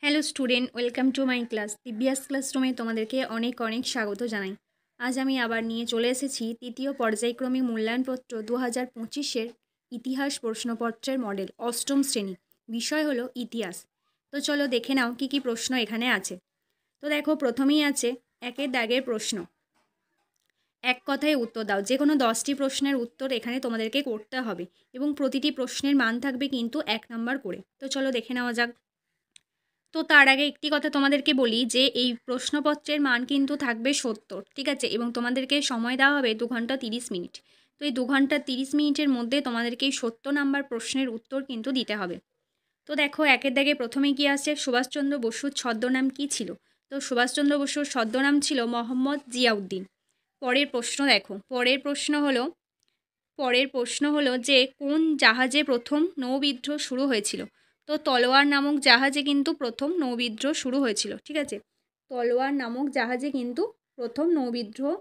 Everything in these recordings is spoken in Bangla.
Hello student, welcome to my class. Divya's ক্লাসরুমে তোমাদেরকে অনেক অনেক স্বাগত জানাই। আজ আমি আবার নিয়ে চলে এসেছি তৃতীয় পর্যায়ক্রমিক মূল্যায়নপত্র 2025-এর ইতিহাস প্রশ্নপত্রের মডেল, অষ্টম শ্রেণী। বিষয় হলো ইতিহাস। তো চলো দেখে নাও কী কী প্রশ্ন এখানে আছে। তো দেখো, প্রথমেই আছে একের দাগের প্রশ্ন। এক কথায় উত্তর দাও। যে কোনো 10টি প্রশ্নের উত্তর এখানে তোমাদেরকে করতে হবে এবং প্রতিটি প্রশ্নের মান থাকবে কিন্তু 1 নাম্বার করে। তো চলো দেখে নেওয়া যাক। তো তার আগে একটি কথা তোমাদেরকে বলি যে এই প্রশ্নপত্রের মান কিন্তু থাকবে 70, ঠিক আছে, এবং তোমাদেরকে সময় দেওয়া হবে 2 ঘন্টা 30 মিনিট। তো এই 2 ঘন্টা 30 মিনিটের মধ্যে তোমাদেরকে এই 70 নাম্বার প্রশ্নের উত্তর কিন্তু দিতে হবে। তো দেখো, একের দাগে প্রথমেই কি আসছে, সুভাষচন্দ্র বসুর ছদ্মনাম কী ছিল? তো সুভাষচন্দ্র বসুর ছদ্মনাম ছিল মোহাম্মদ জিয়াউদ্দিন। পরের প্রশ্ন দেখো, পরের প্রশ্ন হলো যে কোন জাহাজে প্রথম নৌবিদ্রোহ শুরু হয়েছিল? তো তলোয়ার নামক জাহাজে কিন্তু প্রথম নৌবিদ্রোহ শুরু হয়েছিল, ঠিক আছে। তলোয়ার নামক জাহাজে কিন্তু প্রথম নৌবিদ্রোহ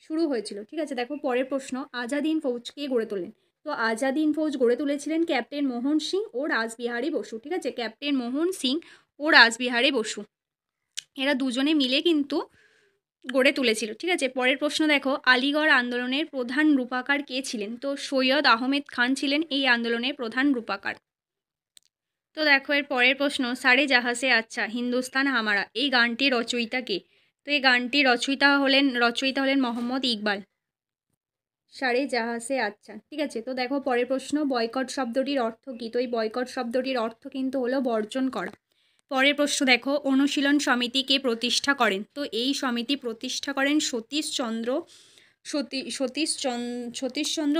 শুরু হয়েছিল, ঠিক আছে। দেখো পরের প্রশ্ন, আজাদ হিন্দ ফৌজ কে গড়ে তোলেন? তো আজাদ হিন্দ ফৌজ গড়ে তুলেছিলেন ক্যাপ্টেন মোহন সিং ও রাসবিহারী বসু, ঠিক আছে। ক্যাপ্টেন মোহন সিং ও রাসবিহারী বসু এরা দুজনে মিলে কিন্তু গড়ে তুলেছিল, ঠিক আছে। পরের প্রশ্ন দেখো, আলিগড় আন্দোলনের প্রধান রূপকার কে ছিলেন? তো সৈয়দ আহমেদ খান ছিলেন এই আন্দোলনের প্রধান রূপকার। তো দেখো এর পরের প্রশ্ন, সারে জাহাসে আচ্ছা হিন্দুস্তান হামারা এই গানটির রচয়িতা কে? তো এই গানটির রচয়িতা হলেন মোহাম্মদ ইকবাল। সারে জাহাসে আচ্ছা, ঠিক আছে। তো দেখো পরের প্রশ্ন, বয়কট শব্দটির অর্থ কী? তো এই বয়কট শব্দটির অর্থ কিন্তু হলো বর্জন করা। পরের প্রশ্ন দেখো, অনুশীলন সমিতি কে প্রতিষ্ঠা করেন? তো এই সমিতি প্রতিষ্ঠা করেন সতীশচন্দ্র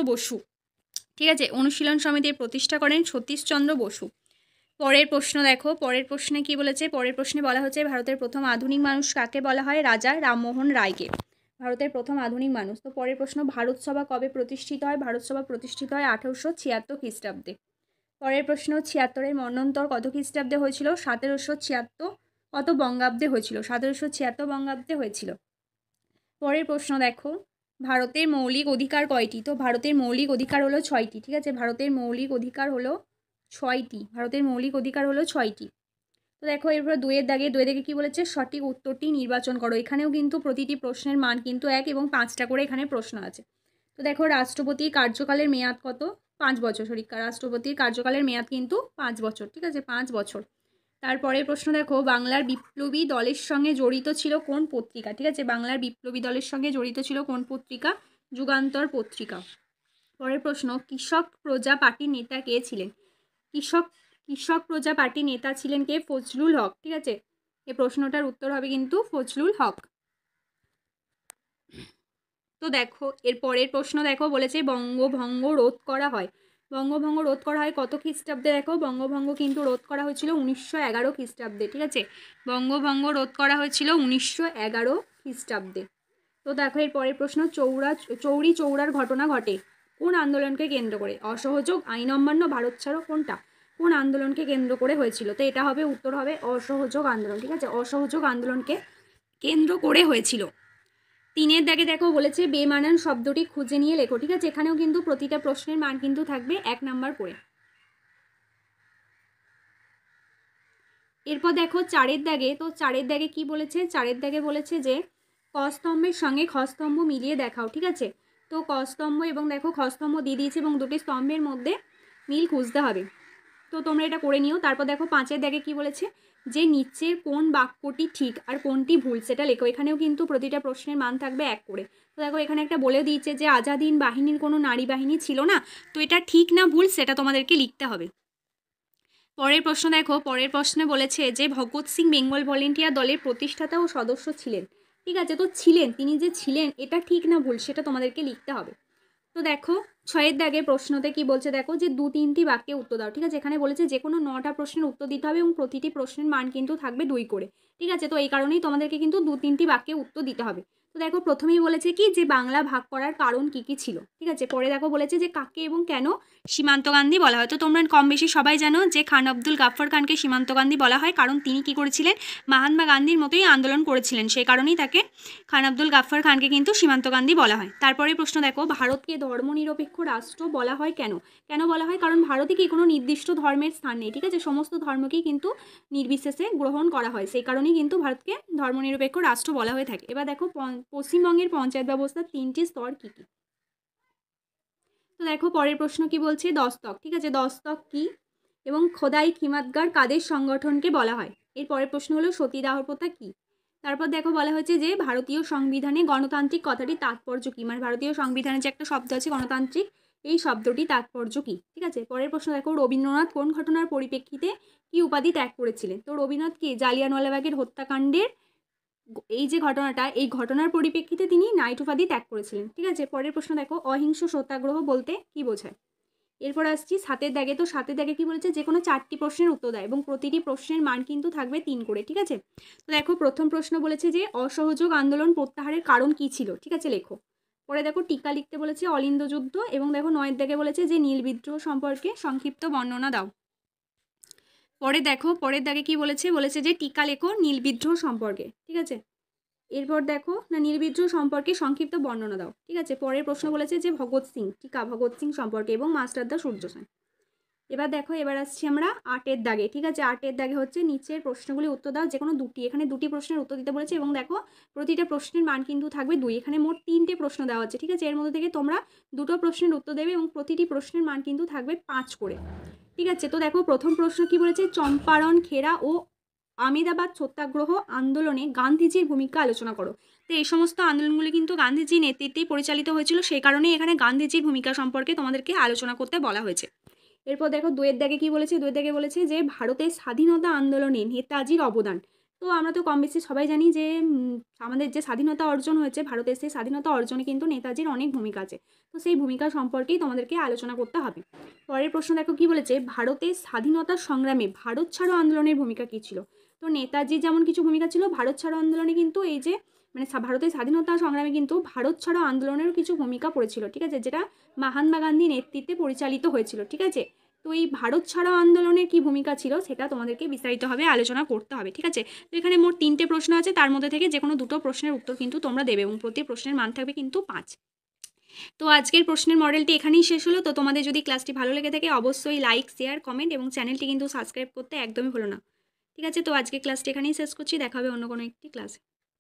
বসু, ঠিক আছে। অনুশীলন সমিতির প্রতিষ্ঠা করেন সতীশচন্দ্র বসু। পরের প্রশ্ন দেখো, পরের প্রশ্নে কি বলেছে? পরের প্রশ্নে বলা হচ্ছে ভারতের প্রথম আধুনিক মানুষ কাকে বলা হয়? রাজা রামমোহন রায়কে, ভারতের প্রথম আধুনিক মানুষ। তো পরের প্রশ্ন, ভারত সভা কবে প্রতিষ্ঠিত হয়? ভারত সভা প্রতিষ্ঠিত হয় 1876 খ্রিস্টাব্দে। পরের প্রশ্ন, 76-এর মন্বন্তর কত খ্রিস্টাব্দে হয়েছিল? 1776 কত বঙ্গাব্দে হয়েছিল? 1776 বঙ্গাব্দে হয়েছিল। পরের প্রশ্ন দেখো, ভারতের মৌলিক অধিকার কয়টি? তো ভারতের মৌলিক অধিকার হলো 6টি, ঠিক আছে। ভারতের মৌলিক অধিকার হলো 6টি। ভারতের মৌলিক অধিকার হলো 6টি। তো দেখো এরপর দুইয়ের দাগে কি বলেছে? সঠিক উত্তরটি নির্বাচন করো। এখানেও কিন্তু প্রতিটি প্রশ্নের মান কিন্তু 1 এবং 5টা করে এখানে প্রশ্ন আছে। তো দেখো, রাষ্ট্রপতির কার্যকালের মেয়াদ কত? 5 বছর। রাষ্ট্রপতির কার্যকালের মেয়াদ কিন্তু 5 বছর, ঠিক আছে, 5 বছর। তারপরের প্রশ্ন দেখো, বাংলার বিপ্লবী দলের সঙ্গে জড়িত ছিল কোন পত্রিকা? ঠিক আছে, বাংলার বিপ্লবী দলের সঙ্গে জড়িত ছিল কোন পত্রিকা? যুগান্তর পত্রিকা। পরের প্রশ্ন, কৃষক প্রজা পার্টির নেতা কে ছিলেন? কৃষক প্রজা পার্টির নেতা ছিলেন কে? ফজলুল হক, ঠিক আছে। এই প্রশ্নটার উত্তর হবে কিন্তু ফজলুল হক। তো দেখো এর পরের প্রশ্ন দেখো, বলেছে বঙ্গভঙ্গ রোধ করা হয়। বঙ্গভঙ্গ রোধ করা হয় কত খ্রিস্টাব্দে? দেখো বঙ্গভঙ্গ কিন্তু রোধ করা হয়েছিল 1911 খ্রিস্টাব্দে, ঠিক আছে। বঙ্গভঙ্গ রোধ করা হয়েছিল 1911 খ্রিস্টাব্দে। তো দেখো এর পরের প্রশ্ন, চৌরি চৌরার ঘটনা ঘটে কোন আন্দোলনকে কেন্দ্র করে? অসহযোগ, আইন অমান্য, ভারত ছাড়ো, কোনটা? কোন আন্দোলনকে কেন্দ্র করে হয়েছিল? তো এটা হবে, উত্তর হবে অসহযোগ আন্দোলন, ঠিক আছে। অসহযোগ আন্দোলনকে কেন্দ্র করে হয়েছিল। 3-এর দাগে দেখো বলেছে বেমানান শব্দটি খুঁজে নিয়ে লেখো, ঠিক আছে। এখানেও কিন্তু প্রতিটা প্রশ্নের মান কিন্তু থাকবে 1 নাম্বার করে। এরপর দেখো 4-এর দাগে, তো 4-এর দাগে কি বলেছে? 4-এর দাগে বলেছে যে ক স্তম্ভের সঙ্গে খ স্তম্ভ মিলিয়ে দেখাও, ঠিক আছে। তো ক স্তম্ভ এবং দেখো খ স্তম্ভ দিয়ে দিয়েছে এবং দুটি স্তম্ভের মধ্যে মিল খুঁজতে হবে। তো তোমরা এটা করে নিও। তারপর দেখো 5-এর দাগে কি বলেছে? যে নিচের কোন বাক্যটি ঠিক আর কোনটি ভুল সেটা লেখো। এখানেও কিন্তু প্রতিটা প্রশ্নের মান থাকবে 1 করে। তো দেখো এখানে একটা বলে দিয়েছে যে আজাদ হিন্দ বাহিনীর কোনো নারী বাহিনী ছিল না। তো এটা ঠিক না ভুল সেটা তোমাদেরকে লিখতে হবে। পরের প্রশ্ন দেখো, পরের প্রশ্নে বলেছে যে ভগৎ সিং বেঙ্গল ভলেন্টিয়ার দলের প্রতিষ্ঠাতা ও সদস্য ছিলেন, ঠিক আছে। তো ছিলেন, তিনি যে ছিলেন এটা ঠিক না ভুল সেটা তোমাদেরকে লিখতে হবে। তো দেখো 6-এর দাগে প্রশ্নতে কি বলছে দেখো, যে 2-3টি বাক্যে উত্তর দাও, ঠিক আছে। এখানে বলেছে যে কোনো 9টা প্রশ্নের উত্তর দিতে হবে এবং প্রতিটি প্রশ্নের মান কিন্তু থাকবে 2 করে, ঠিক আছে। তো এই কারণেই তোমাদেরকে কিন্তু 2-3টি বাক্যে উত্তর দিতে হবে। তো দেখো প্রথমেই বলেছে কি যে বাংলা ভাগ করার কারণ কি কি ছিল, ঠিক আছে। পরে দেখো বলেছে যে কাকে এবং কেন সীমান্ত গান্ধী বলা হয়। তো তোমরা কম বেশি সবাই জানো যে খান আব্দুল গাফফার খানকে সীমান্ত গান্ধী বলা হয়, কারণ তিনি কি করেছিলেন, মহাত্মা গান্ধীর মতোই আন্দোলন করেছিলেন, সেই কারণেই তাকে খান আব্দুল গাফফার খানকে কিন্তু সীমান্ত গান্ধী বলা হয়। তারপরে প্রশ্ন দেখো, ভারতকে ধর্মনিরপেক্ষ রাষ্ট্র বলা হয় কেন? কেন বলা হয়? কারণ ভারতে কি কোনো নির্দিষ্ট ধর্মের স্থান নেই, ঠিক আছে, সমস্ত ধর্মকেই কিন্তু নির্বিশেষে গ্রহণ করা হয়, সেই কারণেই কিন্তু ভারতকে ধর্মনিরপেক্ষ রাষ্ট্র বলা হয়ে থাকে। এবার দেখো পশ্চিমবঙ্গের পঞ্চায়েত ব্যবস্থার 3টি স্তর কী কী। তো দেখো পরের প্রশ্ন কি বলছে, দস্তক, ঠিক আছে, দস্তক কি এবং খোদাই খিমাতগার কাদের সংগঠনকে বলা হয়। এর পরের প্রশ্ন হলো সতীদাহ প্রথা কী। তারপর দেখো বলা হয়েছে যে ভারতীয় সংবিধানে গণতান্ত্রিক কথাটির তাৎপর্য কী, মানে ভারতীয় সংবিধানে যে একটা শব্দ আছে গণতান্ত্রিক, এই শব্দটি তাৎপর্য কী, ঠিক আছে। পরের প্রশ্ন দেখো, রবীন্দ্রনাথ কোন ঘটনার পরিপ্রেক্ষিতে কি উপাধি ত্যাগ করেছিলেন। তো রবীন্দ্রনাথ কি জালিয়ানওয়ালাবাগের হত্যাকাণ্ডের এই যে ঘটনাটা, এই ঘটনার পরিপ্রেক্ষিতে তিনি নাইট উপাধি ত্যাগ করেছিলেন, ঠিক আছে। পরের প্রশ্ন দেখো, অহিংস সত্যাগ্রহ বলতে কি বোঝায়। এরপর আসছি 7-এর দাগে। তো 7-এর দাগে কি বলেছে, যে কোনো 4টি প্রশ্নের উত্তর দেয় এবং প্রতিটি প্রশ্নের মান কিন্তু থাকবে 3 করে, ঠিক আছে। তো দেখো প্রথম প্রশ্ন বলেছে যে অসহযোগ আন্দোলন প্রত্যাহারের কারণ কি ছিল, ঠিক আছে, লেখো। পরে দেখো টিকা লিখতে বলেছে অলিন্দ যুদ্ধ, এবং দেখো 9-এর দাগে বলেছে যে নীল বিদ্রোহ সম্পর্কে সংক্ষিপ্ত বর্ণনা দাও। পরে দেখো পরের দাগে কি বলেছে, বলেছে যে টিকা লেখো নীল বিদ্রোহ সম্পর্কে, ঠিক আছে। এরপর দেখো না, নীল বিদ্রোহ সম্পর্কে সংক্ষিপ্ত বর্ণনা দাও, ঠিক আছে। পরের প্রশ্ন বলেছে যে ভগৎ সিং, টিকা ভগৎ সিং সম্পর্কে এবং মাস্টারদা সূর্য সেন। এবার দেখো এবার আসছি আমরা 8-এর দাগে, ঠিক আছে। 8-এর দাগে হচ্ছে নিচের প্রশ্নগুলি উত্তর দাও, যে কোনো দুটি, এখানে দুটি প্রশ্নের উত্তর দিতে বলেছে এবং দেখো প্রতিটা প্রশ্নের মান কিন্তু থাকবে 2। এখানে মোট 3টে প্রশ্ন দেওয়া হচ্ছে, ঠিক আছে। এর মধ্যে থেকে তোমরা 2টো প্রশ্নের উত্তর দেবে এবং প্রতিটি প্রশ্নের মান কিন্তু থাকবে 5 করে, ঠিক আছে। তো দেখো প্রথম প্রশ্ন কি বলেছে, চম্পারণ খেরা ও আহমেদাবাদ সত্যাগ্রহ আন্দোলনে গান্ধীজির ভূমিকা আলোচনা করো। তো এই সমস্ত আন্দোলনগুলি কিন্তু গান্ধীজির নেতৃত্বেই পরিচালিত হয়েছিল, সেই কারণেই এখানে গান্ধীজির ভূমিকা সম্পর্কে তোমাদেরকে আলোচনা করতে বলা হয়েছে। এরপর দেখো 2-এর দাগে কি বলেছে, 2-এর দাগে বলেছে যে ভারতের স্বাধীনতা আন্দোলনে নেতাজির অবদান। তো আমরা তো কম বেশি সবাই জানি যে আমাদের যে স্বাধীনতা অর্জন হয়েছে ভারতের, সেই স্বাধীনতা অর্জনে কিন্তু নেতাজির অনেক ভূমিকা আছে, তো সেই ভূমিকা সম্পর্কেই তোমাদেরকে আলোচনা করতে হবে। পরের প্রশ্ন দেখো কি বলেছে, ভারতের স্বাধীনতা সংগ্রামে ভারত ছাড়ো আন্দোলনের ভূমিকা কী ছিল। তো নেতাজির যেমন কিছু ভূমিকা ছিল, ভারত ছাড়ো আন্দোলনে কিন্তু এই যে মানে ভারতের স্বাধীনতা সংগ্রামে কিন্তু ভারত ছাড়ো আন্দোলনেরও কিছু ভূমিকা পড়েছিল, ঠিক আছে, যেটা মহাত্মা গান্ধী নেতৃত্বে পরিচালিত হয়েছিল, ঠিক আছে। তো এই ভারত ছাড়ো আন্দোলনের কি ভূমিকা ছিল সেটা তোমাদেরকে বিস্তারিতভাবে আলোচনা করতে হবে, ঠিক আছে। তো এখানে মোট 3টে প্রশ্ন আছে, তার মধ্যে থেকে যে কোনো 2টো প্রশ্নের উত্তর কিন্তু তোমরা দেবে এবং প্রতি প্রশ্নের মান থাকবে কিন্তু 5। তো আজকের প্রশ্নের মডেলটি এখানেই শেষ হলো। তো তোমাদের যদি ক্লাসটি ভালো লেগে থাকে অবশ্যই লাইক, শেয়ার, কমেন্ট এবং চ্যানেলটি কিন্তু সাবস্ক্রাইব করতে একদমই ভুলো না, ঠিক আছে। তো আজকে ক্লাসটি এখানেই শেষ করছি, দেখা হবে অন্য কোনো একটি ক্লাসে।